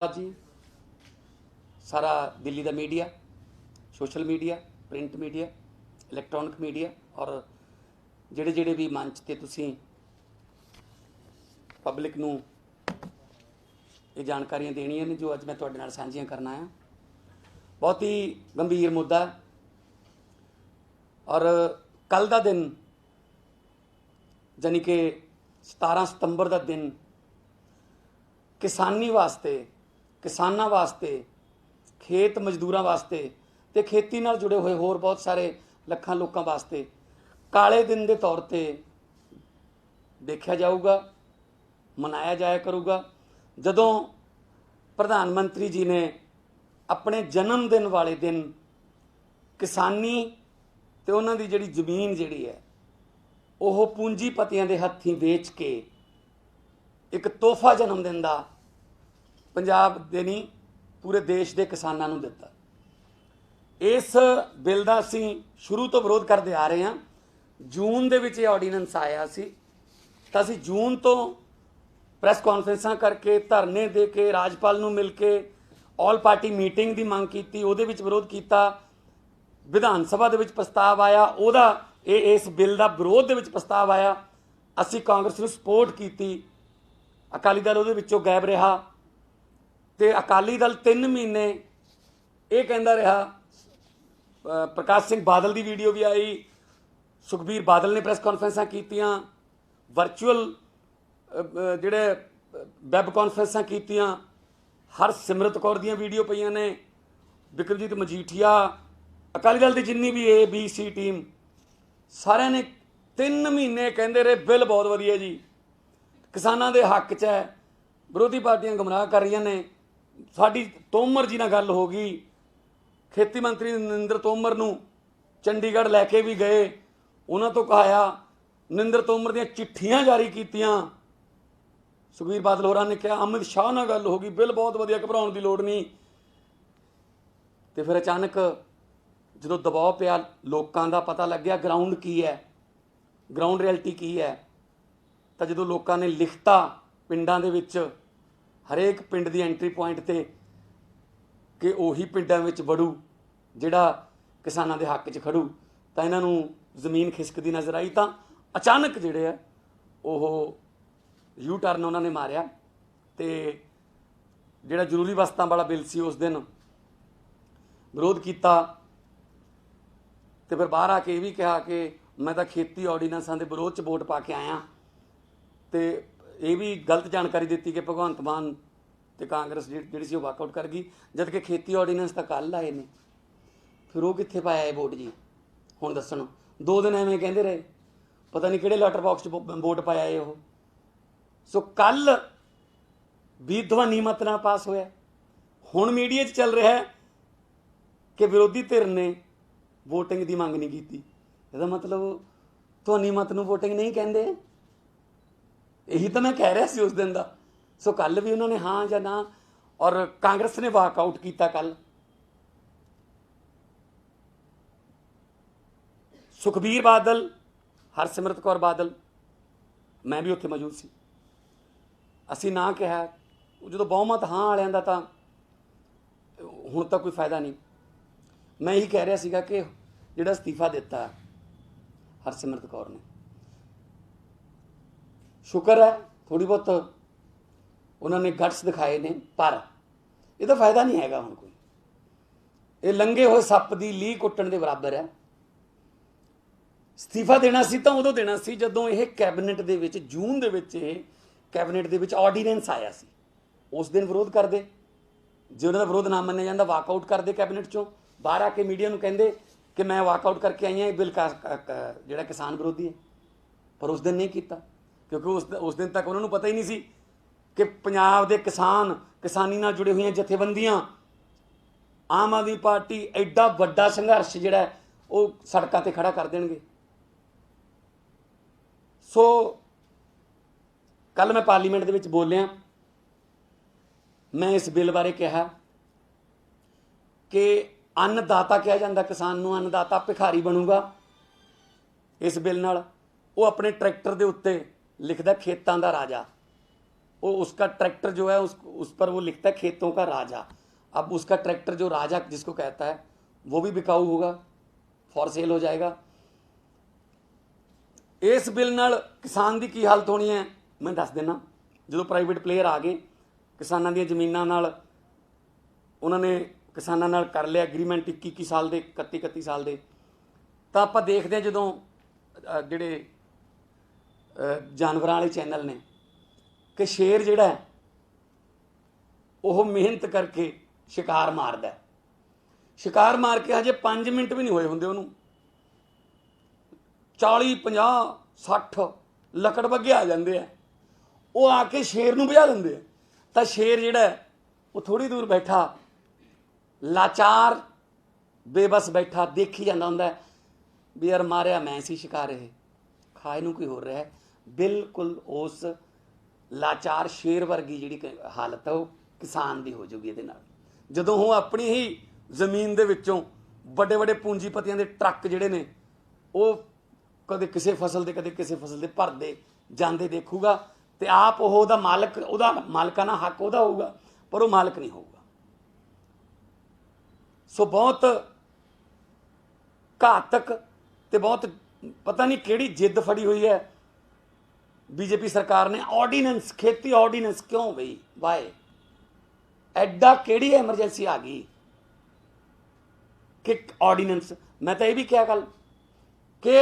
जी सारा दिल्ली का media, social media, print media, electronic media और ਜਿਹੜੇ ਜਿਹੜੇ भी मंच ਤੇ ਤੁਸੀਂ पब्लिक ਨੂੰ ਇਹ ਜਾਣਕਾਰੀਆਂ ਦੇਣੀਆਂ ਨੇ जो अज मैं ਤੁਹਾਡੇ ਨਾਲ ਸਾਂਝੀਆਂ करना है। बहुत ही गंभीर मुद्दा और कल का दिन जानी कि 17 सितंबर का दिन किसानी वास्ते, किसानां वास्ते, खेत मजदूरां वास्ते ते खेती नाल जुड़े हुए होर बहुत सारे लखां लोकां वास्ते काले दिन के तौर पर देखा जाऊगा, मनाया जाया करूगा। जदों प्रधानमंत्री जी ने अपने जन्मदिन वाले दिन किसानी ते उन्हां दी जिहड़ी जमीन जिहड़ी है वो पूंजीपतियां दे हत्थीं वेच के एक तोहफा जन्मदिन का पंजाब दे नहीं पूरे देश के किसानों नूं दिता। इस बिल का असीं शुरू तो विरोध करते आ रहे हैं। जून दे विच ऑर्डीनेंस आया सी तां असीं जून तो प्रैस कॉन्फ्रेंसां करके धरने दे के राजपाल नूं मिल के ऑल पार्टी मीटिंग की मांग की, उहदे विच विरोध किया, विधान सभा दे विच प्रस्ताव आया, उहदा इस बिल का विरोध दे विच प्रस्ताव आया, असीं कांग्रेस नूं सपोर्ट की, अकाली दल उहदे विचों गायब रहा ते अकाली दल 3 महीने ये कहता रहा। प्रकाश सिंह बादल की वीडियो भी आई, सुखबीर बादल ने प्रेस कॉन्फ्रेंसां कीतियां, वर्चुअल जिहड़े वैब कॉन्फ्रेंसां कीतियां, हरसिमरत कौर दी वीडियो पईयां ने, बिक्रमजीत मजीठिया, अकाली दल की जिन्नी भी ए बी सी टीम सारे ने 3 महीने कहते रहे बिल बहुत वधिया जी, किसानां दे हक च है, विरोधी पार्टियां गुमराह कर रही ने। साडी तोमर जी नाल गल हो गई, खेती मंत्री नरिंद्र तोमर नूं चंडीगढ़ लैके भी गए, उन्हां तो कहाया, नरिंद्र तोमर दी चिट्ठियां जारी कीतियां, सुखबीर बादल होरां ने कहा, अमित शाह नाल गल हो गई, बिल बहुत वधिया, घबराउण दी लोड़ नहीं। तो फिर अचानक जो दबाव पिया, लोगों का पता लग गया ग्राउंड की है, ग्राउंड रियलिटी की है, तो जो लोगों ने लिखता पिंडां दे विच हरेक पिंड की एंट्री पॉइंट ते कि उही पिंडां विच वड़ू जिहड़ा किसानां दे हक च खड़ू, तो इन्हां नूं जमीन खिसकदी नज़र आई। तो अचानक जिहड़े है वो यू टर्न उन्होंने मारिया तो जिहड़ा जरूरी वस्तां वाला बिल सी उस दिन विरोध किया। तो फिर बाहर आके ये भी कहा कि मैं तो खेती ऑर्डीनेंसां दे विरोध च वोट पा के आया। तो ये भी गलत जानकारी दी कि भगवंत मान तो कांग्रेस जी सी वाकआउट कर गई, जबकि खेती ऑर्डीनेंस तो कल आए ने, फिर वो कित्थे पाया है वोट जी, हुण दस्सण। 2 दिन एवें कहते रहे, पता नहीं किहड़े लैटर बॉक्स वोट पाया है वो। सो कल भी ध्वनि मत नाल पास होया, हुण मीडिया च चल रहा है कि विरोधी धिर ने वोटिंग की मंग नहीं की। इसदा मतलब ध्वनि मत नूं वोटिंग नहीं कहते, यही तो मैं कह रहा सी उस दिन का। सो कल भी उन्होंने हाँ या ना, और कांग्रेस ने वाकआउट किया कल। सुखबीर बादल, हरसिमरत कौर बादल, मैं भी उत्थे मौजूद सी, असी ना कहा, जो बहुमत हाँ वालियां दा तां हुण तां कोई फायदा नहीं। मैं यही कह रहा सीगा कि जिहड़ा अस्तीफा दिता हरसिमरत कौर ने, शुक्र है थोड़ी बहुत उन्होंने गट्स दिखाए ने, पर यह फायदा नहीं हैगा हुण कोई। ये लंघे हुए सप की लीह कुट्टण के बराबर है। अस्तीफा देना सी तां उदों देना सी जदों यह कैबिनेट दे विच जून दे विच कैबिनेट दे विच ऑर्डीनेंस आया सी, उस दिन विरोध करते, जे उन्होंने विरोध ना मन्निया जांदा वाकआउट करते कैबिनेट चों, बाहर आके मीडिया नूं कहंदे कि मैं वाकआउट करके आई हाँ, ये बिल जिहड़ा किसान विरोधी है। पर उस दिन नहीं किया, क्योंकि उस दिन तक उन्होंने पता ही नहीं सी कि पंजाब के किसान, किसानी नाल जुड़े हुई जथेबंदियां, आम आदमी पार्टी एडा वड्डा संघर्ष जिहड़ा है वो सड़कों पर खड़ा कर देणगे। सो कल मैं पार्लीमेंट दे विच बोलिया, मैं इस बिल बारे कहा कि अन्नदाता कहा जाता किसान नूं, अन्नदाता भिखारी बनूगा इस बिल नाल। वो अपने ट्रैक्टर के उत्ते लिखदा खेतां दा राजा, वो उसका ट्रैक्टर जो है उस पर वो लिखता है खेतों का राजा। अब उसका ट्रैक्टर जो राजा जिसको कहता है वो भी बिकाऊ होगा, फॉर सेल हो जाएगा। इस बिल नाल किसान की की हालत होनी है मैं दस देना। जो प्राइवेट प्लेयर आ गए किसानों दी जमीनां नाल, उन्होंने किसानों नाल कर लिया एग्रीमेंट 21 साल के 31 साल के, तो आप देखते हैं जो ਜਿਹੜੇ जानवरों वाले चैनल ने कि शेर जिहड़ा है वो मेहनत करके शिकार मारदा है, शिकार मार के हजे 5 मिनट भी नहीं होए होंदे उन्होंने 40 50 60 लकड़ बग्गे आ जाते हैं, वो आके शेर नूं भजा देंदे हैं। तो शेर जिहड़ा है वो थोड़ी दूर बैठा लाचार बेबस बैठा देखी जाता होंदा है भी यार मारिया मैं सी शिकार, ये खाए नूं कोई हो रहा है। बिल्कुल उस लाचार शेर वर्गी जिहड़ी हालत है वो किसान दी हो जाऊगी इहदे नाल। जदों वो अपनी ही ਜ਼ਮੀਨ ਦੇ ਵਿੱਚੋਂ ਵੱਡੇ ਵੱਡੇ ਪੂੰਜੀਪਤੀਆਂ ਦੇ ਟਰੱਕ ਜਿਹੜੇ ਨੇ ਉਹ ਕਦੇ ਕਿਸੇ ਫਸਲ ਦੇ ਕਦੇ ਕਿਸੇ ਫਸਲ ਦੇ ਭਰਦੇ ਜਾਂਦੇ ਦੇਖੂਗਾ ਤੇ ਆਪ ਉਹ ਉਹਦਾ ਮਾਲਕ, ਉਹਦਾ ਮਾਲਕਾਨਾ ਹੱਕ ਉਹਦਾ ਹੋਊਗਾ ਪਰ ਉਹ ਮਾਲਕ ਨਹੀਂ ਹੋਊਗਾ। ਸੋ ਬਹੁਤ ਘਾਤਕ ਤੇ ਬਹੁਤ ਪਤਾ ਨਹੀਂ ਕਿਹੜੀ ਜਿੱਦ ਫੜੀ ਹੋਈ ਹੈ बीजेपी सरकार ने। ऑर्डीनेंस, खेती ऑर्डीनेंस क्यों गई, वाए एडा केड़ी एमरजेंसी आ गई कि ऑर्डीनेंस। मैं तो यह भी क्या गल कि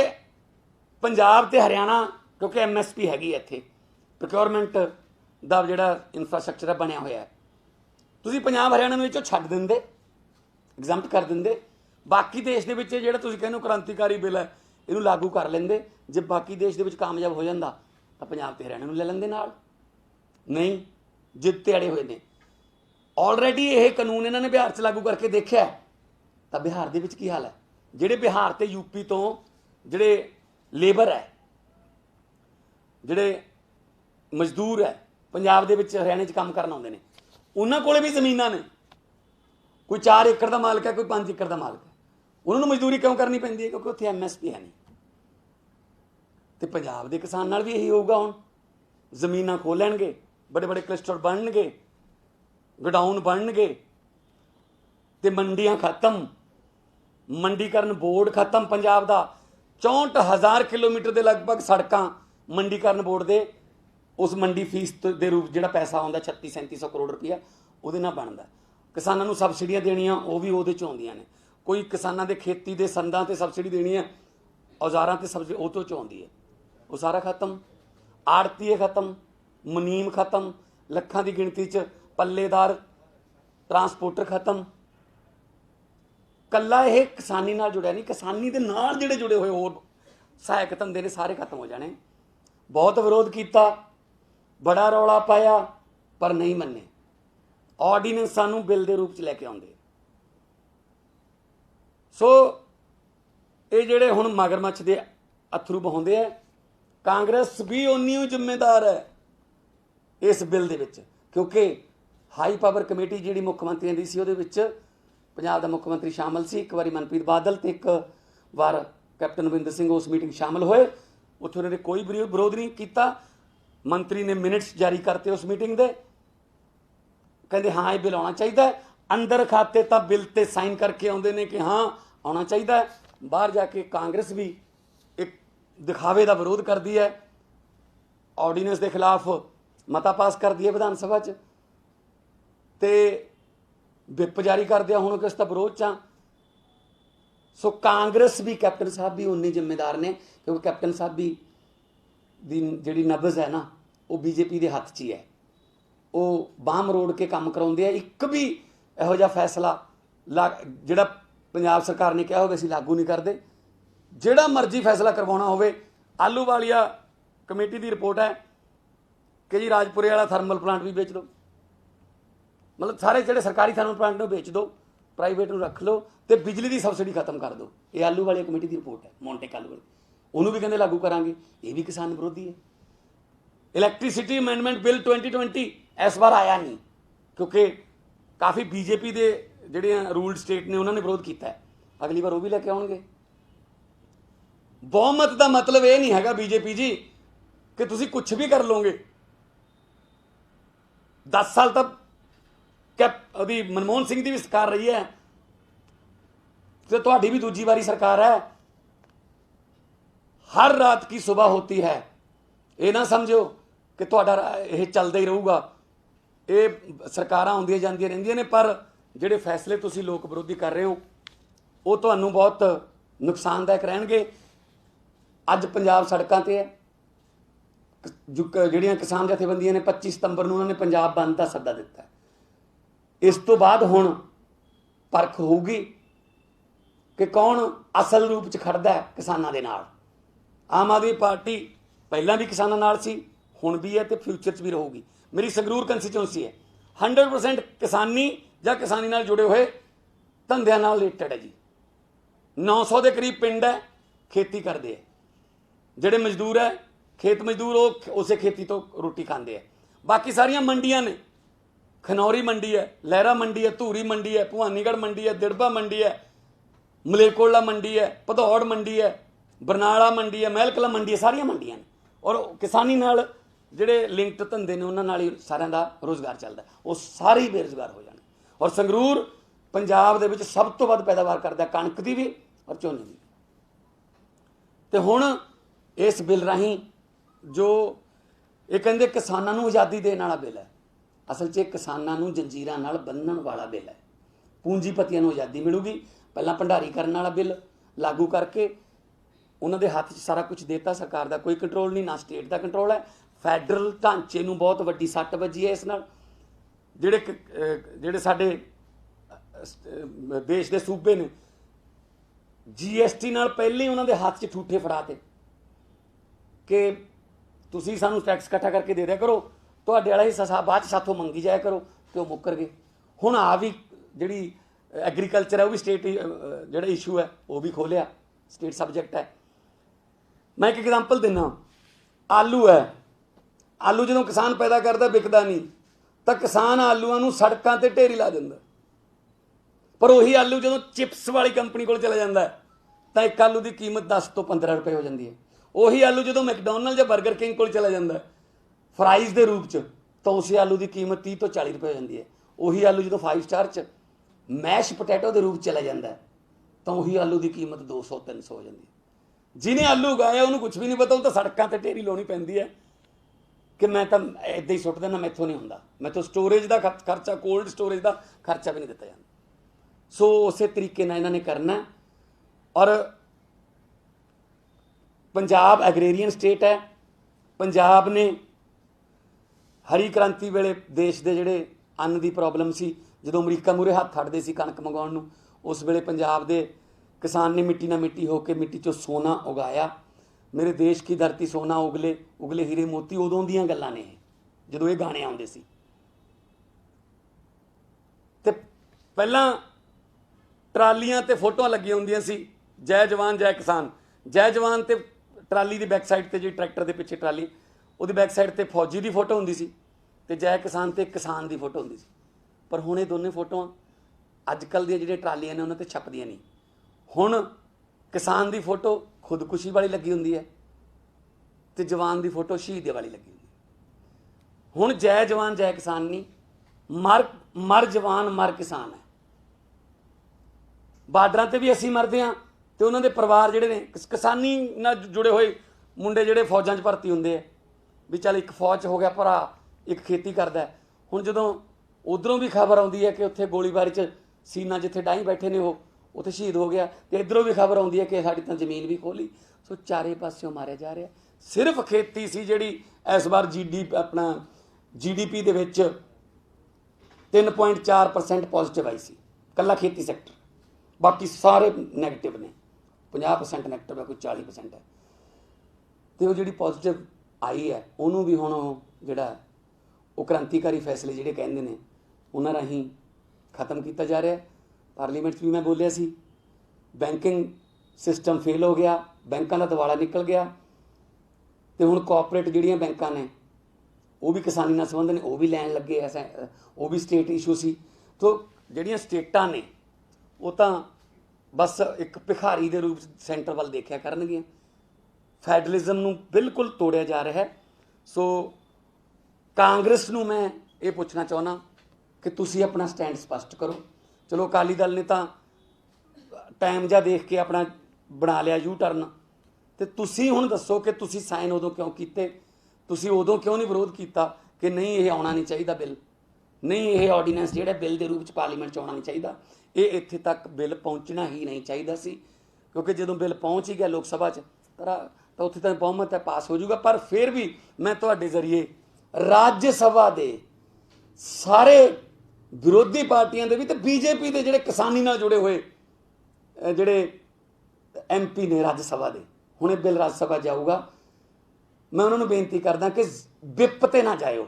पंजाब ते हरियाणा क्योंकि MSP हैगी इत्थे प्रोक्योरमेंट दा जिहड़ा इंफ्रास्ट्रक्चर बनिया होया है, तुसीं पंजाब हरियाणा विचों छड्ड दिंदे, एग्जाम्प्ट कर दिंदे, बाकी देश दे विच जिहड़ा तुसीं कहंदे हो क्रांतिकारी बिल है इहनूं लागू कर लेंदे। जे बाकी देश दे विच कामयाब हो जांदा तो पंजाब ते हरियाणा नूं ले लैंदे नाल। नहीं, जिद ते अड़े हुए ने। ऑलरेडी ये कानून इन्हों ने बिहार च लागू करके देखा है, तो बिहार दे विच की हाल है। जिहड़े बिहार ते यूपी तो जिहड़े लेबर है, जिहड़े मजदूर है पंजाब दे विच हरियाणे च काम करन आउंदे ने, उन्हां कोले भी जमीनां ने, कोई 4 एकड़ का मालक है, कोई 5 एकड़ का मालक है। उन्होंने मजदूरी क्यों करनी पैंदी है? क्योंकि उत्थे MSP है नहीं। तो पंजाब के किसान नाल भी यही होगा। हुण जमीनां खोलणगे, बड़े बड़े क्लस्टर बनणगे, गोडाउन बनणगे, ते मंडियां खत्म, मंडीकरण बोर्ड खत्म। पंजाब का 64,000 किलोमीटर के लगभग सड़कां मंडीकरण बोर्ड के उस मंडी फीस के रूप जिहड़ा पैसा आउंदा 3600-3700 करोड़ रुपया उहदे नाल बनदा। किसानां नूं सबसिडियां देणियां वो भी उहदे चों आउंदियां ने। कोई किसानां दे खेती दे संदां ते सबसिडी देनी है, औजारां ते सबसिडी उह तों चों आउंदी है, वो सारा खत्म। आड़तीए खत्म, मुनीम खत्म, लखां की गिणती च पल्लेदार ट्रांसपोर्टर खत्म। कल्ला ये किसानी नाल जुड़िया नहीं, किसानी दे नाल जिहड़े जुड़े हुए होर सहायक धंधे ने सारे खत्म हो जाने। बहुत विरोध किया, बड़ा रौला पाया पर नहीं मन्ने। ऑर्डीनेंस सानू बिल के रूप च लैके आउंदे। सो ये जिहड़े हुण मगरमच्छ दे अथरू बहाउंदे है, कांग्रेस भी उन्नी ही जिम्मेदार है इस बिल दे विच, क्योंकि हाई पावर कमेटी जिहड़ी मुख मंत्रियों की सी उहदे विच पंजाब दा मुख मंत्री शामिल सी। एक बारी मनप्रीत बादल तो एक बार कैप्टन अमरिंदर सिंह उस मीटिंग शामिल होए, उत्थे उन्होंने कोई विरोध नहीं किया। मंत्री ने मिनट्स जारी करते उस मीटिंग के, कहते हाँ ये बिल आना चाहिए। अंदर खाते तो बिल ते साइन करके आउंदे ने कि हाँ आना चाहिए, बाहर जाके कांग्रेस भी एक दिखावे का विरोध करती है, ऑर्डीनेंस के खिलाफ मता पास कर दिया विधान सभा च, ते विप जारी कर दिया हुण किस दा विरोध च। सो कांग्रेस भी, कैप्टन साहब भी उन्नी जिम्मेदार ने, क्योंकि कैप्टन साहब भी दी जिहड़ी नब्ज़ है ना वो बीजेपी के हत्थ च ही है। वो बांह मरोड़ के काम कराउंदे आ। एक भी इहो जिहा फैसला जिहड़ा पंजाब सरकार ने कहा होवे असीं लागू नहीं करते। जिहड़ा मर्जी फैसला करवाउणा होवे, आलूवालिया कमेटी की रिपोर्ट है कि जी राजपुरे वाला थर्मल प्लांट भी बेच दो, मतलब सारे जिहड़े सरकारी थर्मल प्लांट नूं बेच दो, प्राइवेट नूं रख लो, तो बिजली की सबसिडी खत्म कर दो। ये आलूवालिया कमेटी की रिपोर्ट है, मोंटे कालू वाली, उन्होंने भी कहते लागू करांगे। ये भी किसान विरोधी है। इलैक्ट्रीसिटी अमेंडमेंट बिल 2020 इस बार आया नहीं, क्योंकि काफ़ी बीजेपी के जिहड़े रूल्ड स्टेट ने उन्होंने विरोध किया है। अगली बार वो भी लेके आउणगे। बहुमत का मतलब ये नहीं हैगा बीजेपी जी कि तुसीं कुछ भी कर लोगे। 10 साल तक ਉਹਦੀ ਮਨਮੋਹਨ ਸਿੰਘ ਦੀ ਵੀ ਸਰਕਾਰ ਰਹੀ ਹੈ ਤੇ ਤੁਹਾਡੀ ਵੀ ਦੂਜੀ ਵਾਰੀ ਸਰਕਾਰ ਹੈ। हर रात की सुबह होती है, ये ना समझो कि ਤੁਹਾਡਾ ਇਹ ਚੱਲਦਾ ਹੀ ਰਹੂਗਾ। ਇਹ ਸਰਕਾਰਾਂ ਆਉਂਦੀਆਂ ਜਾਂਦੀਆਂ ਰਹਿੰਦੀਆਂ ਨੇ, ਪਰ ਜਿਹੜੇ ਫੈਸਲੇ ਤੁਸੀਂ ਲੋਕ ਵਿਰੋਧੀ ਕਰ ਰਹੇ ਹੋ ਉਹ ਤੁਹਾਨੂੰ ਬਹੁਤ ਨੁਕਸਾਨਦਾਇਕ ਰਹਿਣਗੇ। ਅੱਜ ਪੰਜਾਬ ਸੜਕਾਂ ਤੇ ਹੈ, ਜਿਹੜੀਆਂ ਕਿਸਾਨ ਜਥੇਬੰਦੀਆਂ ਨੇ 25 ਸਤੰਬਰ ਨੂੰ ਉਹਨਾਂ ਨੇ ਪੰਜਾਬ ਬੰਦ ਦਾ ਸੱਦਾ ਦਿੱਤਾ। ਇਸ ਤੋਂ ਬਾਅਦ ਹੁਣ ਪਰਖ ਹੋਊਗੀ ਕਿ ਕੌਣ ਅਸਲ ਰੂਪ 'ਚ ਖੜਦਾ ਹੈ ਕਿਸਾਨਾਂ ਦੇ ਨਾਲ। ਆਮ ਆਦਮੀ ਪਾਰਟੀ ਪਹਿਲਾਂ ਵੀ ਕਿਸਾਨਾਂ ਨਾਲ ਸੀ, ਹੁਣ ਵੀ ਹੈ ਤੇ ਫਿਊਚਰ 'ਚ ਵੀ ਰਹੂਗੀ। ਮੇਰੀ ਸੰਗਰੂਰ ਕੰਸਟੀਚੁਐਂਸੀ ਹੈ 100% ਕਿਸਾਨੀ ਜਾਂ ਕਿਸਾਨੀ ਨਾਲ ਜੁੜੇ ਹੋਏ ਧੰਦਿਆਂ ਨਾਲ ਰਿਲੇਟਡ ਹੈ ਜੀ। 900 ਦੇ ਕਰੀਬ ਪਿੰਡ ਹੈ ਖੇਤੀ ਕਰਦੇ ਹੈ, ਜਿਹੜੇ ਮਜ਼ਦੂਰ ਹੈ ਖੇਤ ਮਜ਼ਦੂਰ ਉਹ ਉਸੇ ਖੇਤੀ ਤੋਂ ਰੋਟੀ ਖਾਂਦੇ ਹੈ। ਬਾਕੀ ਸਾਰੀਆਂ ਮੰਡੀਆਂ ਨੇ, ਖਨੌਰੀ ਮੰਡੀ ਹੈ, ਲਹਿਰਾ ਮੰਡੀ ਹੈ, ਧੂਰੀ ਮੰਡੀ ਹੈ, ਭਵਾਨੀਗੜ੍ਹ ਮੰਡੀ ਹੈ, ਦਿੜਬਾ ਮੰਡੀ ਹੈ, ਮਲੇਰਕੋਟਲਾ ਮੰਡੀ ਹੈ, ਭਦੌੜ ਮੰਡੀ ਹੈ, ਬਰਨਾਲਾ ਮੰਡੀ ਹੈ, ਮਹਿਲਕਲਾ ਮੰਡੀ ਹੈ, ਸਾਰੀਆਂ ਮੰਡੀਆਂ ਨੇ। ਔਰ ਕਿਸਾਨੀ ਨਾਲ ਜਿਹੜੇ ਲਿੰਕਡ ਧੰਦੇ ਨੇ ਉਹਨਾਂ ਨਾਲ ਹੀ ਸਾਰਿਆਂ ਦਾ ਰੋਜ਼ਗਾਰ ਚੱਲਦਾ, ਉਹ ਸਾਰੇ ਹੀ ਬੇਰੁਜ਼ਗਾਰ ਹੋ ਜਾਣਗੇ। ਔਰ ਸੰਗਰੂਰ ਪੰਜਾਬ ਦੇ ਵਿੱਚ ਸਭ ਤੋਂ ਵੱਧ ਪੈਦਾਵਾਰ ਕਰਦਾ ਕਣਕ ਦੀ ਵੀ ਔਰ ਝੋਨੇ ਦੀ। ਤੇ ਹੁਣ ਇਸ ਬਿੱਲ ਰਾਹੀਂ ਜੋ ਇਹ ਕਹਿੰਦੇ ਕਿਸਾਨਾਂ ਨੂੰ ਆਜ਼ਾਦੀ ਦੇਣ ਵਾਲਾ ਬਿੱਲ ਹੈ, ਅਸਲ 'ਚ ਕਿਸਾਨਾਂ ਨੂੰ ਜੰਜੀਰਾਂ ਨਾਲ ਬੰਨ੍ਹਣ ਵਾਲਾ ਬਿੱਲ ਹੈ। ਪੂੰਜੀਪਤੀਆਂ ਨੂੰ ਆਜ਼ਾਦੀ ਮਿਲੂਗੀ। ਪਹਿਲਾਂ ਭੰਡਾਰੀ ਕਰਨ ਵਾਲਾ ਬਿੱਲ ਲਾਗੂ ਕਰਕੇ ਉਹਨਾਂ ਦੇ ਹੱਥ 'ਚ ਸਾਰਾ ਕੁਝ ਦੇਤਾ, ਸਰਕਾਰ ਦਾ ਕੋਈ ਕੰਟਰੋਲ ਨਹੀਂ, ਨਾ ਸਟੇਟ ਦਾ ਕੰਟਰੋਲ ਹੈ। ਫੈਡਰਲ ਢਾਂਚੇ ਨੂੰ ਬਹੁਤ ਵੱਡੀ ਸੱਟ ਵੱਜੀ ਹੈ ਇਸ ਨਾਲ। ਜਿਹੜੇ ਸਾਡੇ ਦੇਸ਼ ਦੇ ਸੂਬੇ ਨੇ GST ਨਾਲ ਪਹਿਲੇ ਹੀ ਉਹਨਾਂ ਦੇ ਹੱਥ 'ਚ ਠੂਠੇ ਫੜਾਤੇ ਕਿ ਤੁਸੀਂ ਸਾਨੂੰ ਟੈਕਸ ਇਕੱਠਾ ਕਰਕੇ ਦੇ ਦਿਆ ਕਰੋ, ਤੁਹਾਡੇ ਵਾਲਾ ਹਿੱਸਾ ਬਾਅਦ 'ਚ ਸਾਥੋਂ ਮੰਗੀ ਜਾਇਆ ਕਰੋ, ਤੇ ਉਹ ਮੁੱਕਰ ਗਏ। ਹੁਣ ਆ ਵੀ ਜਿਹੜੀ ਐਗਰੀਕਲਚਰ ਹੈ ਉਹ ਵੀ ਸਟੇਟ ਜਿਹੜਾ ਇਸ਼ੂ ਹੈ ਉਹ ਵੀ ਖੋਲਿਆ, ਸਟੇਟ ਸਬਜੈਕਟ ਹੈ। ਮੈਂ ਇੱਕ ਐਗਜ਼ਾਮਪਲ ਦਿੰਦਾ, ਆਲੂ ਹੈ, ਆਲੂ ਜਦੋਂ ਕਿਸਾਨ ਪੈਦਾ ਕਰਦਾ ਵਿਕਦਾ ਨਹੀਂ ਤਾਂ ਕਿਸਾਨ ਆਲੂਆਂ ਨੂੰ ਸੜਕਾਂ ਤੇ ਢੇਰੀ ਲਾ ਦਿੰਦਾ, ਪਰ ਉਹੀ ਆਲੂ ਜਦੋਂ ਚਿਪਸ ਵਾਲੀ ਕੰਪਨੀ ਕੋਲ ਚਲਾ ਜਾਂਦਾ ਤਾਂ ਇੱਕ ਆਲੂ ਦੀ ਕੀਮਤ 10 ਤੋਂ 15 ਰੁਪਏ ਹੋ ਜਾਂਦੀ ਹੈ। ਉਹੀ ਆਲੂ ਜਦੋਂ ਮੈਕਡੋਨਲਡ ਜਾਂ ਬਰਗਰ ਕਿੰਗ ਕੋਲ ਚਲਾ ਜਾਂਦਾ ਫਰਾਈਜ਼ ਦੇ ਰੂਪ 'ਚ ਤਾਂ ਉਸੇ ਆਲੂ ਦੀ ਕੀਮਤ 30 ਤੋਂ 40 ਰੁਪਏ ਹੋ ਜਾਂਦੀ ਹੈ। ਉਹੀ ਆਲੂ ਜਦੋਂ 5 ਸਟਾਰ 'ਚ ਮੈਸ਼ ਪੋਟੈਟੋ ਦੇ ਰੂਪ 'ਚ ਚਲਾ ਜਾਂਦਾ ਤਾਂ ਉਹੀ ਆਲੂ ਦੀ ਕੀਮਤ 200-300 ਹੋ ਜਾਂਦੀ ਹੈ। ਜਿਹਨੇ ਆਲੂ ਉਗਾਇਆ ਉਹਨੂੰ ਕੁਝ ਵੀ ਨਹੀਂ ਪਤਾ, ਉਹ ਤਾਂ ਸੜਕਾਂ ਤੇ ਢੇਰੀ ਲਾਉਣੀ ਪੈਂਦੀ ਹੈ ਕਿ ਮੈਂ ਤਾਂ ਇੱਦਾਂ ਹੀ ਸੁੱਟ ਦੇਣਾ, ਮੈਥੋਂ ਨਹੀਂ ਹੁੰਦਾ, ਮੈਥੋਂ ਸਟੋਰੇਜ ਦਾ ਖਰਚਾ, ਕੋਲਡ ਸਟੋਰੇਜ ਦਾ ਖਰਚਾ ਵੀ ਨਹੀਂ ਦਿੱਤਾ ਜਾਂਦਾ। ਸੋ ਉਸੇ ਤਰੀਕੇ ਨਾਲ ਇਹਨਾਂ ਨੇ ਕਰਨਾ। ਔਰ ਪੰਜਾਬ ਐਗਰੇਰੀਅਨ ਸਟੇਟ ਹੈ। ਪੰਜਾਬ ਨੇ ਹਰੀ ਕ੍ਰਾਂਤੀ ਵੇਲੇ ਦੇਸ਼ ਦੇ ਜਿਹੜੇ ਅੰਨ ਦੀ ਪ੍ਰੋਬਲਮ ਸੀ, ਜਦੋਂ ਅਮਰੀਕਾ ਮੂਹਰੇ ਹੱਥ ਅੱਡਦੇ ਸੀ ਕਣਕ ਮੰਗਵਾਉਣ ਨੂੰ, ਉਸ ਵੇਲੇ ਪੰਜਾਬ ਦੇ किसान ने मिट्टी ना मिट्टी होकर मिट्टी चो सोना उगाया। मेरे देश की धरती सोना उगले उगले हीरे मोती उदों दियां गल्लां ने जदों ये गाने आउंदे सी। ते पहलां ट्रालियां ते फोटोआं लगियां हुंदियां सी, जय जवान जय किसान। जय जवान ते ट्राली की बैक साइड ते जी ट्रैक्टर के पिछे ट्राली उहदी बैक साइड ते फौजी की फोटो हुंदी सी ते जय किसान ते किसान की फोटो हुंदी सी। पर हुण ये दोनों फोटोआं अजकल दी जिहड़ियां ट्रालियां ने उन्हां ते छपदियां नहीं। ਹੁਣ किसान की फोटो खुदकुशी वाली लगी होंगी है तो जवान की फोटो शहीद वाली लगी होंगी। हुण जय जवान जय किसान नहीं, मर जवान मर किसान है। बार्डर से भी असीं मरदे हाँ तो उन्होंने परिवार जिहड़े ने किसानी नाल जुड़े हुए मुंडे जिहड़े फौजां 'च भर्ती होंदे है भी चल एक फौज हो गया भरा, एक खेती करता है। हुण जदों उधरों भी खबर आउंदी है कि उत्थे गोलीबारी 'च सीना जिथे डाही बैठे ने वो उत्थे शहीद हो गया, तो इधरों भी खबर आउंदी है कि साडी तां जमीन भी खोली। सो चारे पासों मारिया जा रहा। सिर्फ खेती सी जिहड़ी इस बार अपना GDP दे विच 3.4% पॉजिटिव आई सी, कल्ला खेती सैक्टर, बाकी सारे नैगेटिव ने। 50% नैगेटिव है, कोई 40% है। तो वो जिहड़ी पॉजिटिव आई है उन्होंने भी हुण जिहड़ा वो क्रांतिकारी फैसले जिहड़े कहंदे ने उन्हां राहीं खत्म किया जा रहा है। पार्लीमेंट भी मैं बोलिया सी, बैंकिंग सिस्टम फेल हो गया, बैंकों का दिवाला निकल गया, तो हुण कॉपरेट जिहड़ियां बैंकां ने वो भी किसानी नाल संबंध ने वो भी लैन लगे, ऐसा वो भी स्टेट इशू सी। तो जिहड़ियां स्टेटां ने वो तां बस एक भिखारी के रूप सेंटर वाल देखिया करनगियां। फैडरलिज्म नूं बिल्कुल तोड़िया जा रहा है। सो कांग्रेस नूं मैं ये पूछना चाहना कि तुसी अपना स्टैंड स्पष्ट करो। चलो अकाली दल ने तो टाइम जा देख के अपना बना लिया यू टर्न, तो तुसी हुण दसो कि तुसी साइन उदों क्यों कीते, तुसी उदों क्यों नहीं विरोध किया कि नहीं ये आना नहीं चाहिए बिल, नहीं ये ऑर्डीनेंस जिहड़ा बिल के रूप में पार्लीमेंट च आना नहीं चाहिए, ये इत्थे तक बिल पहुँचना ही नहीं चाहिए सी, क्योंकि जो बिल पहुँच ही गया लोक सभा तो उत्थे तो बहुमत है पास हो जाऊगा। पर फिर भी मैं तुहाडे जरिए राज्य सभा के सारे विरोधी पार्टियां दे भी तो बीजेपी के जिहड़े किसानी नाल जुड़े हुए जिहड़े MP ने राज्य सभा के, हुणे बिल राज्य सभा जाऊगा, मैं उन्होंने बेनती करदा कि विप ते ना जाओ,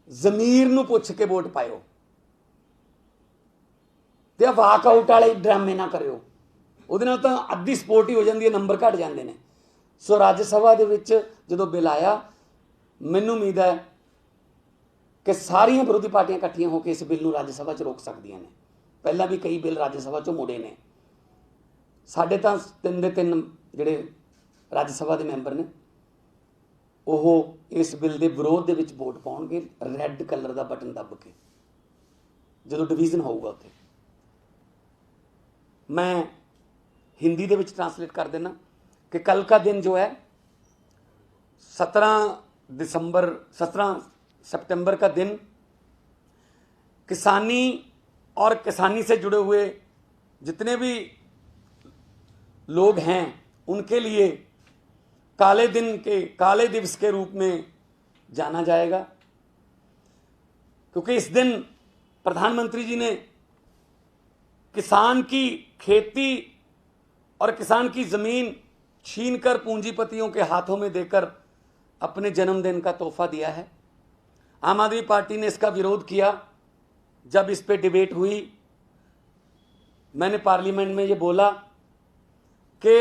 जमीर नूं पुछ के वोट पाओ, ते वाकआउट वाले ड्रामे ना करियो, ਉਹਦੇ ਨਾਲ ਤਾਂ ਅੱਧੀ ਸਪੋਰਟ ਹੀ ਹੋ ਜਾਂਦੀ ਹੈ, नंबर घट जाते हैं। सो राज्य सभा ਦੇ ਵਿੱਚ ਜਦੋਂ ਬਿੱਲ ਆਇਆ, ਮੈਨੂੰ ਉਮੀਦ ਹੈ कि ਸਾਰੀਆਂ ਵਿਰੋਧੀ ਪਾਰਟੀਆਂ ਇਕੱਠੀਆਂ ਹੋ ਕੇ ਇਸ ਬਿੱਲ ਨੂੰ राज्य सभा 'ਚ ਰੋਕ ਸਕਦੀਆਂ ਨੇ। ਪਹਿਲਾਂ ਵੀ ਕਈ ਬਿੱਲ राज्य सभा 'ਚੋਂ ਮੁੜੇ ਨੇ। ਸਾਡੇ ਤਾਂ 3 ਦੇ 3 ਜਿਹੜੇ राज्य सभा ਦੇ ਮੈਂਬਰ ਨੇ ਉਹ ਇਸ ਬਿੱਲ ਦੇ ਵਿਰੋਧ ਦੇ ਵਿੱਚ ਵੋਟ ਪਾਉਣਗੇ ਰੈੱਡ ਕਲਰ ਦਾ ਬਟਨ ਦੱਬ ਕੇ, ਜਦੋਂ ਡਿਵੀਜ਼ਨ ਹੋਊਗਾ ਉੱਥੇ। मैं हिंदी ਦੇ ਵਿੱਚ ट्रांसलेट कर देना कि कल का दिन जो है 17 सितंबर का दिन किसानी और किसानी से जुड़े हुए जितने भी लोग हैं उनके लिए काले दिवस के रूप में जाना जाएगा, क्योंकि इस दिन प्रधानमंत्री जी ने किसान की खेती और किसान की ज़मीन छीनकर पूंजीपतियों के हाथों में देकर अपने जन्मदिन का तोहफा दिया है। आम आदमी पार्टी ने इसका विरोध किया। जब इस पे डिबेट हुई, मैंने पार्लियामेंट में ये बोला कि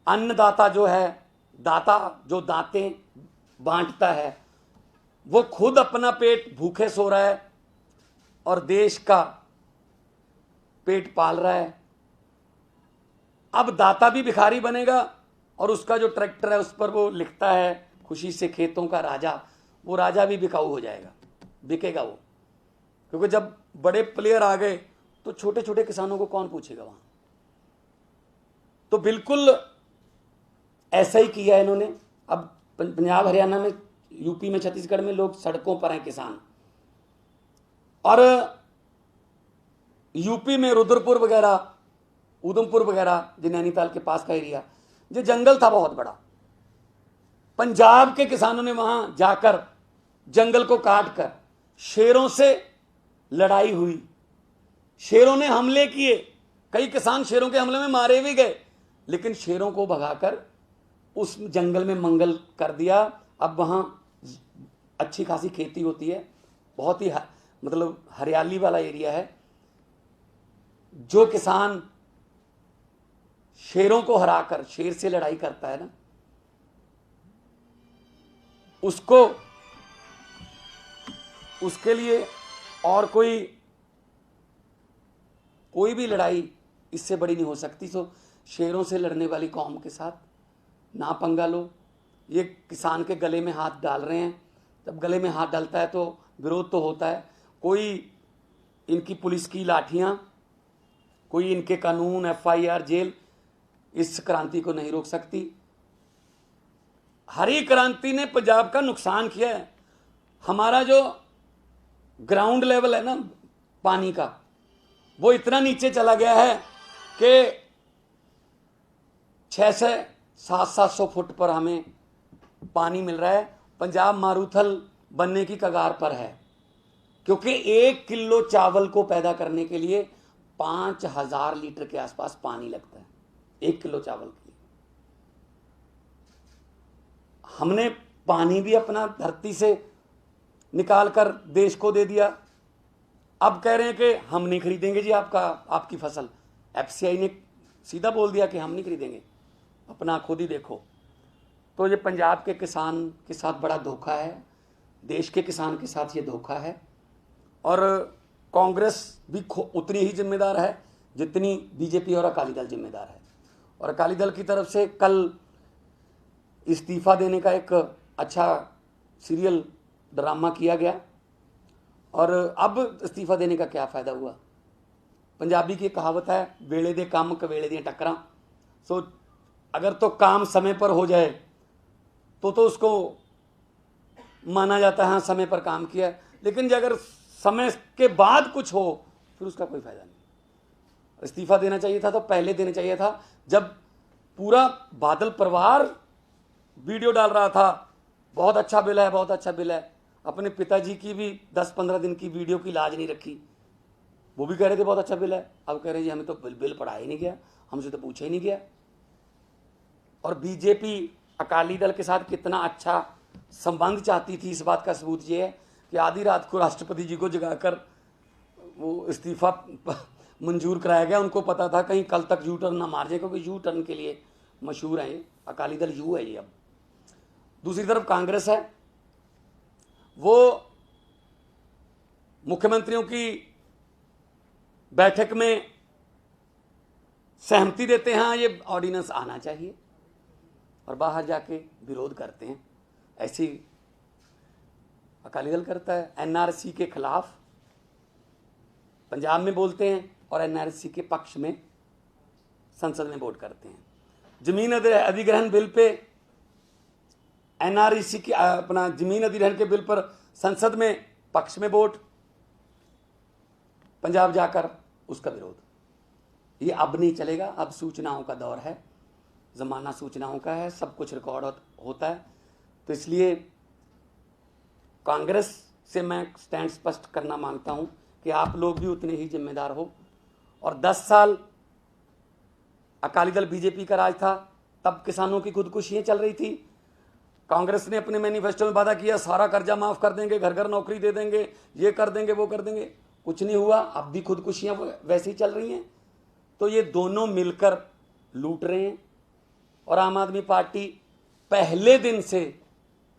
अन्नदाता जो है, दाता जो दातें बांटता है, वो खुद अपना पेट भूखे सो रहा है और देश का पेट पाल रहा है। अब दाता भी भिखारी बनेगा और उसका जो ट्रैक्टर है उस पर वो लिखता है खुशी से खेतों का राजा, वो राजा भी बिकाऊ हो जाएगा, बिकेगा वो, क्योंकि जब बड़े प्लेयर आ गए तो छोटे छोटे किसानों को कौन पूछेगा वहां। तो बिल्कुल ऐसा ही किया इन्होंने। अब पंजाब हरियाणा में, यूपी में, छत्तीसगढ़ में लोग सड़कों पर हैं किसान, और यूपी में रुद्रपुर वगैरह, उधमपुर वगैरह, जो नैनीताल के पास का एरिया, जो जंगल था बहुत बड़ा, पंजाब के किसानों ने वहां जाकर जंगल को काट कर शेरों से लड़ाई हुई, शेरों ने हमले किए, कई किसान शेरों के हमले में मारे भी गए, लेकिन शेरों को भगाकर उस जंगल में मंगल कर दिया। अब वहां अच्छी खासी खेती होती है, बहुत ही मतलब हरियाली वाला एरिया है। जो किसान शेरों को हराकर, शेर से लड़ाई करता है ना, उसको, उसके लिए और कोई भी लड़ाई इससे बड़ी नहीं हो सकती। सो शेरों से लड़ने वाली कौम के साथ ना पंगा लो। ये किसान के गले में हाथ डाल रहे हैं, जब गले में हाथ डालता है तो विरोध तो होता है। कोई इनकी पुलिस की लाठियां, कोई इनके कानून, FIR, जेल इस क्रांति को नहीं रोक सकती। हरी क्रांति ने पंजाब का नुकसान किया है। हमारा जो ग्राउंड लेवल है ना पानी का, वो इतना नीचे चला गया है कि 600-700 फुट पर हमें पानी मिल रहा है। पंजाब मारूथल बनने की कगार पर है, क्योंकि 1 किलो चावल को पैदा करने के लिए 5000 लीटर के आसपास पानी लगता है, 1 किलो चावल के लिए। हमने पानी भी अपना धरती से निकाल कर देश को दे दिया। अब कह रहे हैं कि हम नहीं खरीदेंगे जी आपकी फसल। FCI ने सीधा बोल दिया कि हम नहीं खरीदेंगे, अपना खुद ही देखो। तो ये पंजाब के किसान के साथ बड़ा धोखा है, देश के किसान के साथ ये धोखा है। और कांग्रेस भी उतनी ही जिम्मेदार है जितनी बीजेपी और अकाली दल जिम्मेदार है। और अकाली दल की तरफ से कल इस्तीफ़ा देने का एक अच्छा सीरियल ड्रामा किया गया और अब इस्तीफा देने का क्या फ़ायदा हुआ। पंजाबी की कहावत है, वेले दे काम कवेले दी टक्करां। सो अगर तो काम समय पर हो जाए तो उसको माना जाता है हाँ समय पर काम किया, लेकिन जो अगर समय के बाद कुछ हो फिर उसका कोई फायदा नहीं। इस्तीफा देना चाहिए था तो पहले देना चाहिए था, जब पूरा बादल परिवार वीडियो डाल रहा था, बहुत अच्छा बिल है, बहुत अच्छा बिल है। अपने पिताजी की भी 10-15 दिन की वीडियो की लाज नहीं रखी, वो भी कह रहे थे बहुत अच्छा बिल है। अब कह रहे जी हमें तो बिल पढ़ा ही नहीं गया, हमसे तो पूछा ही नहीं गया। और बीजेपी अकाली दल के साथ कितना अच्छा संबंध चाहती थी, इस बात का सबूत ये है कि आधी रात को राष्ट्रपति जी को जगाकर वो इस्तीफा मंजूर कराया गया। उनको पता था कहीं कल तक यू टर्न ना मार जाए, क्योंकि यू टर्न के लिए मशहूर है अकाली दल, यू है ये। अब दूसरी तरफ कांग्रेस है, वो मुख्यमंत्रियों की बैठक में सहमति देते हैं ये ऑर्डिनेंस आना चाहिए, और बाहर जाके विरोध करते हैं। ऐसी अकाली दल करता है। एनआरसी के खिलाफ पंजाब में बोलते हैं और एनआरसी के पक्ष में संसद में वोट करते हैं। जमीन अधिग्रहण बिल पे एनआरसी की अपना जमीन अधिग्रहण के बिल पर संसद में पक्ष में वोट, पंजाब जाकर उसका विरोध। ये अब नहीं चलेगा। अब सूचनाओं का दौर है, ज़माना सूचनाओं का है, सब कुछ रिकॉर्ड होता है। तो इसलिए कांग्रेस से मैं स्टैंड स्पष्ट करना मांगता हूं कि आप लोग भी उतने ही जिम्मेदार हो। और 10 साल अकाली दल बीजेपी का राज था, तब किसानों की खुदकुशियां चल रही थी। कांग्रेस ने अपने मैनिफेस्टो में वादा किया सारा कर्जा माफ कर देंगे, घर घर नौकरी दे देंगे, ये कर देंगे, वो कर देंगे, कुछ नहीं हुआ। अब भी खुदकुशियां वैसी ही चल रही हैं। तो ये दोनों मिलकर लूट रहे हैं। और आम आदमी पार्टी पहले दिन से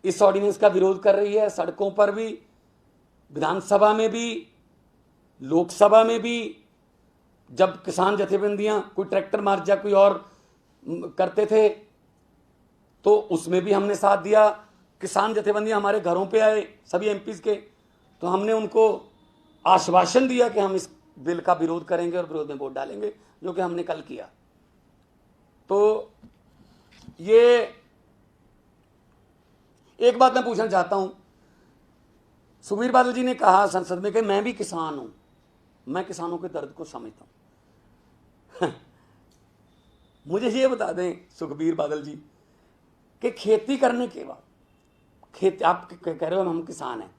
इस ऑर्डिनेंस का विरोध कर रही है, सड़कों पर भी, विधानसभा में भी, लोकसभा में भी। जब किसान जथेबंदियां कोई ट्रैक्टर मार्च या कोई और करते थे तो उसमें भी हमने साथ दिया। किसान जथेबंदियां हमारे घरों पे आए सभी एमपीज के, तो हमने उनको आश्वासन दिया कि हम इस बिल का विरोध करेंगे और विरोध में वोट डालेंगे, जो कि हमने कल किया। तो ये एक बात मैं पूछना चाहता हूं, सुखबीर बादल जी ने कहा संसद में कि मैं भी किसान हूं, मैं किसानों के दर्द को समझता हूं। मुझे ये बता दें सुखबीर बादल जी कि खेती करने के बाद, खेती आप कह रहे हो हम किसान हैं,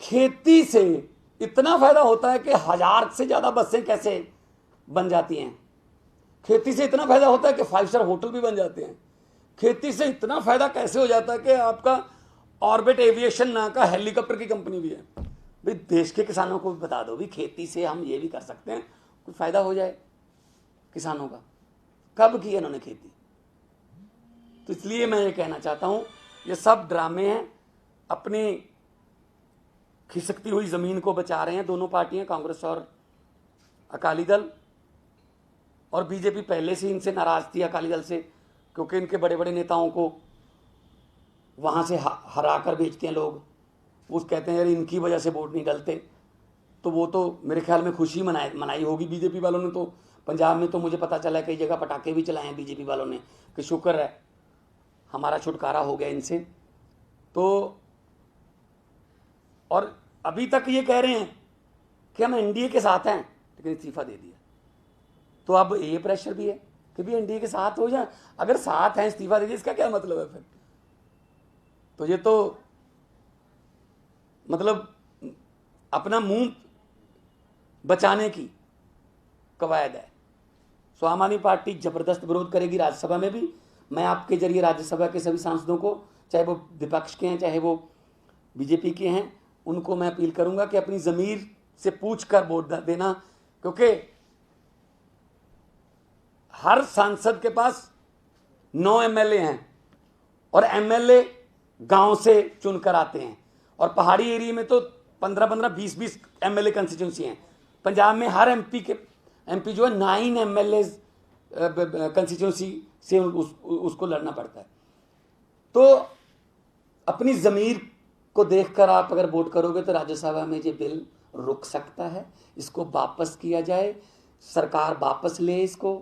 खेती से इतना फायदा होता है कि 1000 से ज्यादा बसें कैसे बन जाती हैं। खेती से इतना फायदा होता है कि 5 स्टार होटल भी बन जाते हैं। खेती से इतना फायदा कैसे हो जाता है कि आपका ऑर्बिट एविएशन नाम का हेलीकॉप्टर की कंपनी भी है। भाई देश के किसानों को भी बता दो भी खेती से हम ये भी कर सकते हैं, कोई फायदा हो जाए किसानों का। कब की इन्होंने खेती? तो इसलिए मैं ये कहना चाहता हूं ये सब ड्रामे हैं, अपनी खिसकती हुई जमीन को बचा रहे हैं दोनों पार्टियां, कांग्रेस और अकाली दल। और बीजेपी पहले से इनसे नाराज थी, अकाली दल से, क्योंकि इनके बड़े बड़े नेताओं को वहां से हरा कर भेजते हैं लोग। वो कहते हैं यार इनकी वजह से वोट नहीं डलते, तो वो तो मेरे ख्याल में खुशी मनाई होगी बीजेपी वालों ने। तो पंजाब में तो मुझे पता चला कई जगह पटाखे भी चलाए हैं बीजेपी वालों ने कि शुक्र है हमारा छुटकारा हो गया इनसे। तो और अभी तक ये कह रहे हैं कि हम एनडीए के साथ हैं, लेकिन इस्तीफा दे दिया। तो अब ये प्रेशर भी है कि भी एनडीए के साथ हो जाए। अगर साथ हैं इस्तीफा दे दिया, इसका क्या मतलब है फिर? तो ये तो मतलब अपना मुंह बचाने की कवायद है। सो आम आदमी पार्टी जबरदस्त विरोध करेगी राज्यसभा में भी। मैं आपके जरिए राज्यसभा के सभी सांसदों को, चाहे वो विपक्ष के हैं चाहे वो बीजेपी के हैं, उनको मैं अपील करूंगा कि अपनी जमीर से पूछ कर वोट देना, क्योंकि हर सांसद के पास 9 एमएलए हैं और एमएलए गांव से चुनकर आते हैं। और पहाड़ी एरिया में तो 15-15, 20-20 एमएलए कंस्टिट्यूंसी हैं। पंजाब में हर एमपी जो है 9 एमएलए कंस्टिट्यूंसी से उसको लड़ना पड़ता है। तो अपनी जमीर को देखकर आप अगर वोट करोगे तो राज्यसभा में ये बिल रुक सकता है, इसको वापस किया जाए, सरकार वापस ले इसको।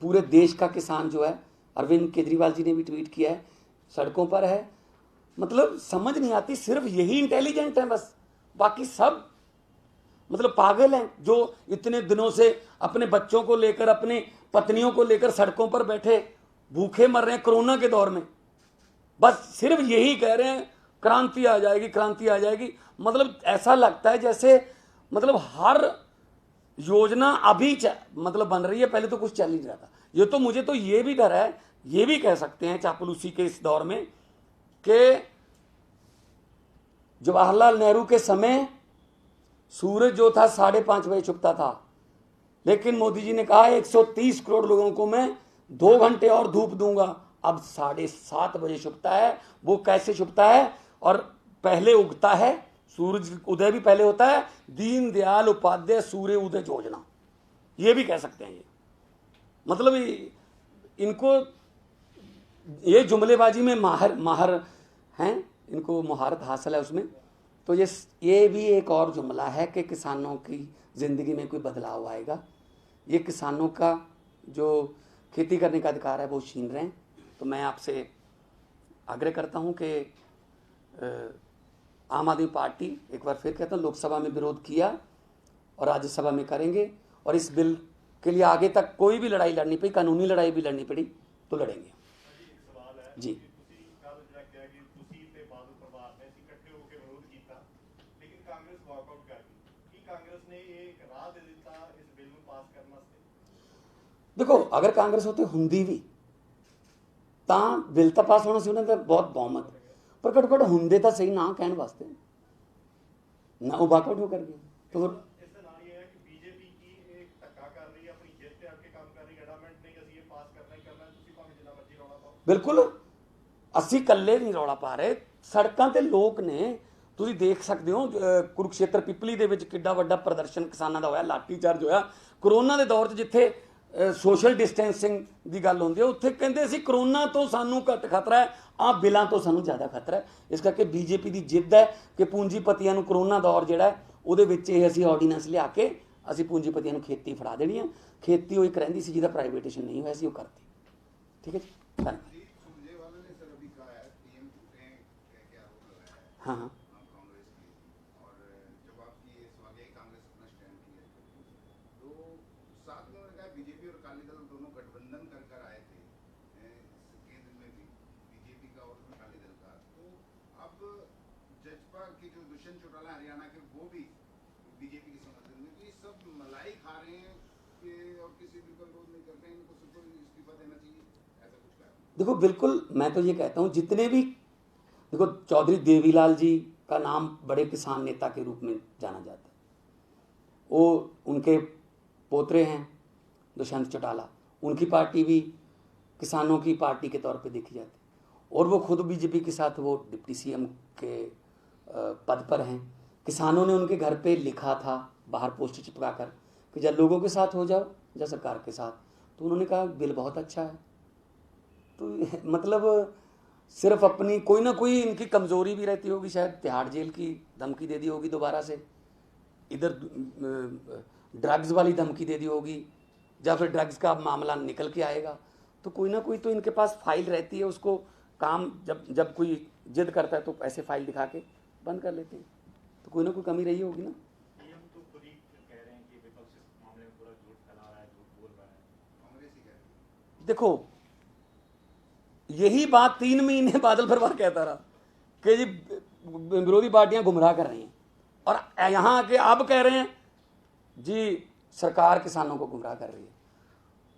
पूरे देश का किसान जो है, अरविंद केजरीवाल जी ने भी ट्वीट किया है, सड़कों पर है। मतलब समझ नहीं आती, सिर्फ यही इंटेलिजेंट है बस, बाकी सब मतलब पागल हैं, जो इतने दिनों से अपने बच्चों को लेकर, अपने पत्नियों को लेकर सड़कों पर बैठे भूखे मर रहे हैं कोरोना के दौर में। बस सिर्फ यही कह रहे हैं क्रांति आ जाएगी, क्रांति आ जाएगी। मतलब ऐसा लगता है जैसे मतलब हर योजना अभी मतलब बन रही है, पहले तो कुछ चल नहीं रहा था। ये तो मुझे तो ये भी डर है, ये भी कह सकते हैं चापलूसी के इस दौर में कि जवाहरलाल नेहरू के समय सूरज जो था 5:30 बजे छुपता था, लेकिन मोदी जी ने कहा 130 करोड़ लोगों को मैं 2 घंटे और धूप दूंगा, अब 7:30 बजे छुपता है। वो कैसे छुपता है? और पहले उगता है, सूरज उदय भी पहले होता है, दीनदयाल उपाध्याय सूर्य उदय योजना, ये भी कह सकते हैं। ये मतलब इनको ये जुमलेबाजी में माहर हैं, इनको महारत हासिल है उसमें। तो ये भी एक और जुमला है कि किसानों की ज़िंदगी में कोई बदलाव आएगा। ये किसानों का जो खेती करने का अधिकार है वो छीन रहे हैं। तो मैं आपसे आग्रह करता हूं कि आम आदमी पार्टी, एक बार फिर कहता हूँ, लोकसभा में विरोध किया और राज्यसभा में करेंगे, और इस बिल के लिए आगे तक कोई भी लड़ाई लड़नी पड़ी, कानूनी लड़ाई भी लड़नी पड़ी तो लड़ेंगे। जी देखो, अगर कांग्रेस होते हुंदी भी ਤਾਂ ਬਿੱਲ ਤਾਂ ਪਾਸ ਹੋਣਾ ਸੀ, ਉਹਨਾਂ ਦਾ ਬਹੁਤ ਬਹੁਮਤ, ਪਰ ਘੱਟੋ ਘੱਟ ਹੁੰਦੇ ਤਾਂ ਸਹੀ ਨਾ ਕਹਿਣ ਵਾਸਤੇ, ਨਾ ਉਹ ਵਾਕਆਊਟ ਹੋ ਕਰ ਗਏ। तो ਬਿਲਕੁਲ ਅਸੀਂ ਇਕੱਲੇ ਨਹੀਂ ਰੌਲਾ ਪਾ ਰਹੇ, ਸੜਕਾਂ ਤੇ ਲੋਕ ਨੇ। ਤੁਸੀਂ ਦੇਖ ਸਕਦੇ ਹੋ ਕੁਰੂਕਸ਼ੇਤਰ ਪਿਪਲੀ ਦੇ ਵਿੱਚ ਕਿੱਡਾ ਵੱਡਾ ਪ੍ਰਦਰਸ਼ਨ ਕਿਸਾਨਾਂ ਦਾ ਹੋਇਆ, ਲਾਠੀਚਾਰਜ ਹੋਇਆ ਕਰੋਨਾ ਦੇ ਦੌਰ 'ਚ। ਜਿੱਥੇ ਸੋਸ਼ਲ ਡਿਸਟੈਂਸਿੰਗ ਦੀ ਗੱਲ ਹੁੰਦੀ ਹੈ, ਉੱਥੇ ਕਹਿੰਦੇ ਸੀ ਕਰੋਨਾ ਤੋਂ ਸਾਨੂੰ ਘੱਟ ਖਤਰਾ ਹੈ, ਆਹ ਬਿੱਲਾਂ ਤੋਂ ਸਾਨੂੰ ਜ਼ਿਆਦਾ ਖਤਰਾ ਹੈ। ਇਸ ਕਰਕੇ ਬੀਜੇਪੀ ਦੀ ਜਿੱਦ ਹੈ ਕਿ ਪੂੰਜੀਪਤੀਆਂ ਨੂੰ ਕਰੋਨਾ ਦੌਰ ਜਿਹੜਾ ਉਹਦੇ ਵਿੱਚ ਇਹ ਅਸੀਂ ਆਰਡੀਨੈਂਸ ਲਿਆ ਕੇ ਅਸੀਂ ਪੂੰਜੀਪਤੀਆਂ ਨੂੰ ਖੇਤੀ ਫੜਾ ਦੇਣੀ ਆ। ਖੇਤੀ ਉਹ ਇੱਕ ਰਹਿੰਦੀ ਸੀ ਜਿਹਦਾ ਪ੍ਰਾਈਵੇਟੇਸ਼ਨ ਨਹੀਂ ਹੋਇਆ ਸੀ, ਉਹ ਕਰਤੀ। ਠੀਕ ਹੈ ਜੀ, ਧੰਨਵਾਦ। हाँ हाँ बीजेपी और अकाली दल दोनों गठबंधन कर आए थे केंद्र में भी, बीजेपी का और अकाली दल का। तो अब जजपा के जो दुष्यंत चौटाला हरियाणा के, वो भी बीजेपी के समर्थन में, ये सब मलाई खा रहे हैं कि और किसी भी का विरोध नहीं करते हैं, इनको सबको इस्तीफा देना चाहिए, ऐसा कुछ कहा। देखो, बिल्कुल मैं तो ये कहता हूँ, जितने भी देखो, चौधरी देवीलाल जी का नाम बड़े किसान नेता के रूप में जाना जाता है, वो उनके पोतरे हैं दुष्यंत चौटाला, उनकी पार्टी भी किसानों की पार्टी के तौर पे देखी जाती है, और वो खुद बीजेपी के साथ वो डिप्टी सीएम के पद पर हैं। किसानों ने उनके घर पे लिखा था बाहर पोस्टर चिपका कर कि जब लोगों के साथ हो जाओ या सरकार के साथ, तो उन्होंने कहा बिल बहुत अच्छा है। तो मतलब सिर्फ अपनी कोई ना कोई इनकी कमज़ोरी भी रहती होगी, शायद तिहाड़ जेल की धमकी दे दी होगी दोबारा से, इधर ड्रग्स वाली धमकी दे दी होगी, या फिर ड्रग्स का मामला निकल के आएगा। तो कोई ना कोई तो इनके पास फाइल रहती है, उसको काम जब कोई जिद करता है तो ऐसे फाइल दिखा के बंद कर लेते हैं। तो कोई ना कोई कमी रही होगी ना। तो खुद ही कह रहे हैं कि विपक्ष इस मामले में पूरा झूठ फैला रहा है, झूठ बोल रहा है, कांग्रेस ही कह रही है। देखो, यही बात 3 महीने बादल फरवार कहता रहा कि जी विरोधी पार्टियां गुमराह कर रही हैं, और यहाँ आके अब कह रहे हैं जी सरकार किसानों को गुमराह कर रही है।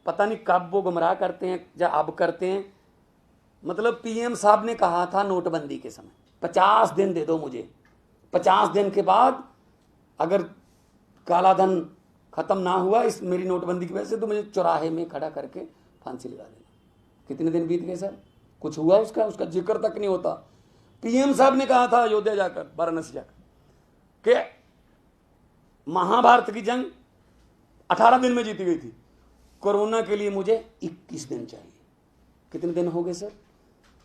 पता नहीं कब वो गुमराह करते हैं या अब करते हैं। मतलब पीएम साहब ने कहा था नोटबंदी के समय 50 दिन दे दो मुझे, 50 दिन के बाद अगर काला धन खत्म ना हुआ इस मेरी नोटबंदी की वजह से, तो मुझे चौराहे में खड़ा करके फांसी लगा देना। कितने दिन बीत गए सर, कुछ हुआ उसका जिक्र तक नहीं होता। पीएम साहब ने कहा था अयोध्या जाकर, वाराणसी जाकर, कि महाभारत की जंग 18 दिन में जीती गई थी, कोरोना के लिए मुझे 21 दिन चाहिए। कितने दिन हो गए सर?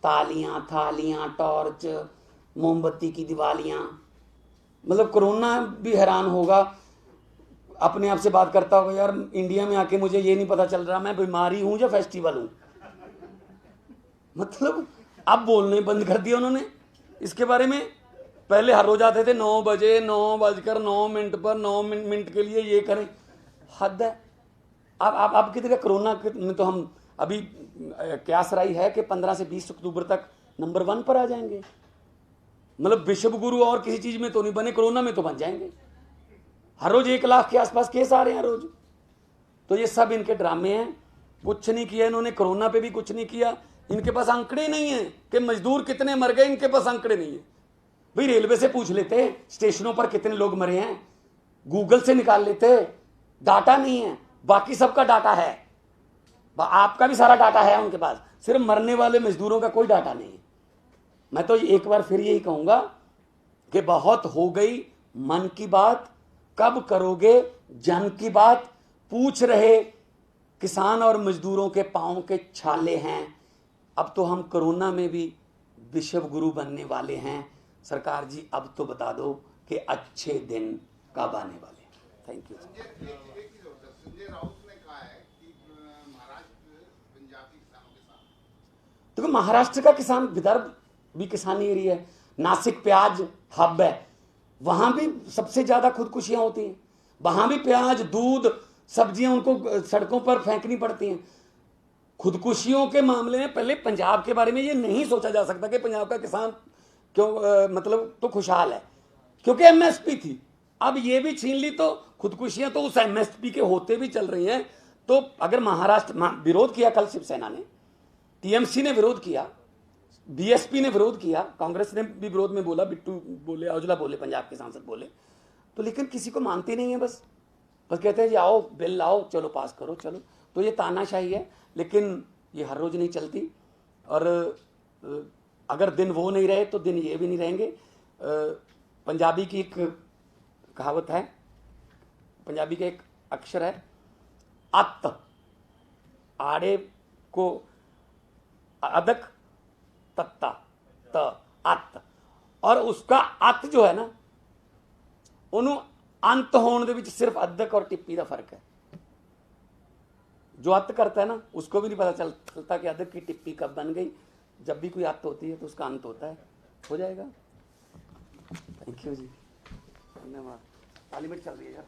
तालियां, थालियां, टॉर्च, मोमबत्ती की दिवालियाँ, मतलब कोरोना भी हैरान होगा, अपने आप से बात करता होगा, यार इंडिया में आके मुझे ये नहीं पता चल रहा मैं बीमारी हूँ या फेस्टिवल हूँ। मतलब अब बोलने बंद कर दिया उन्होंने इसके बारे में। पहले हर रोज आते थे 9 बजे 9:09 पर 9 मिनट के लिए ये करें, हद है। अब कितने कोरोना में तो हम अभी क्यास राई है कि 15 से 20 अक्टूबर तक नंबर 1 पर आ जाएंगे। मतलब विश्व गुरु और किसी चीज में तो नहीं बने, कोरोना में तो बन जाएंगे। हर रोज 1 लाख के आसपास केस आ रहे हैं रोज। तो ये सब इनके ड्रामे हैं, कुछ नहीं किया इन्होंने, कोरोना पे भी कुछ नहीं किया। इनके पास आंकड़े नहीं है कि मजदूर कितने मर गए, इनके पास आंकड़े नहीं है। भाई रेलवे से पूछ लेते स्टेशनों पर कितने लोग मरे हैं, गूगल से निकाल लेते, डाटा नहीं है। बाकी सबका डाटा है, आपका भी सारा डाटा है उनके पास, सिर्फ मरने वाले मजदूरों का कोई डाटा नहीं है। मैं तो एक बार फिर यही कहूंगा कि बहुत हो गई मन की बात, कब करोगे जन की बात। पूछ रहे किसान और मजदूरों के पांव के छाले हैं। अब तो हम कोरोना में भी विश्व गुरु बनने वाले हैं। सरकार जी अब तो बता दो कि अच्छे दिन कब आने वाले हैं। Thank you. संजय राउत ने कहा है कि महाराष्ट्र पंजाब के किसानों के साथ। देखो महाराष्ट्र का किसान, विदर्भ भी किसानी एरिया है, नासिक प्याज हब है, वहां भी सबसे ज्यादा खुदकुशियां होती हैं। वहां भी प्याज दूध सब्जियां उनको सड़कों पर फेंकनी पड़ती हैं। खुदकुशियों के मामले में पहले पंजाब के बारे में ये नहीं सोचा जा सकता कि पंजाब का किसान क्यों मतलब तो खुशहाल है, क्योंकि एमएसपी थी। अब ये भी छीन ली तो खुदकुशियां तो उस एमएसपी के होते भी चल रही हैं। तो अगर महाराष्ट्र विरोध किया, कल शिवसेना ने, टीएमसी ने विरोध किया, बीएसपी ने विरोध किया, कांग्रेस ने भी विरोध में बोला, बिट्टू बोले, औजला बोले, पंजाब के सांसद बोले, तो लेकिन किसी को मानते नहीं है। बस कहते हैं जी आओ बिल लाओ, चलो पास करो चलो। तो ये तानाशाही है, लेकिन ये हर रोज नहीं चलती। और अगर दिन वो नहीं रहे तो दिन ये भी नहीं रहेंगे। पंजाबी की एक कहावत है, पंजाबी का एक अक्षर है अत, आड़े को अदक तत्ता त अत, और उसका अत जो है ना, ਉਹਨੂੰ अंत होने के सिर्फ अदक और टिप्पी का फर्क है। जो अत करता है ना उसको भी नहीं पता चलता कि अदक की टिप्पी कब बन गई। जब भी कोई अत होती है तो उसका अंत होता है, हो जाएगा। थैंक यू जी, धन्यवाद। पार्लियामेंट चल रही है यार।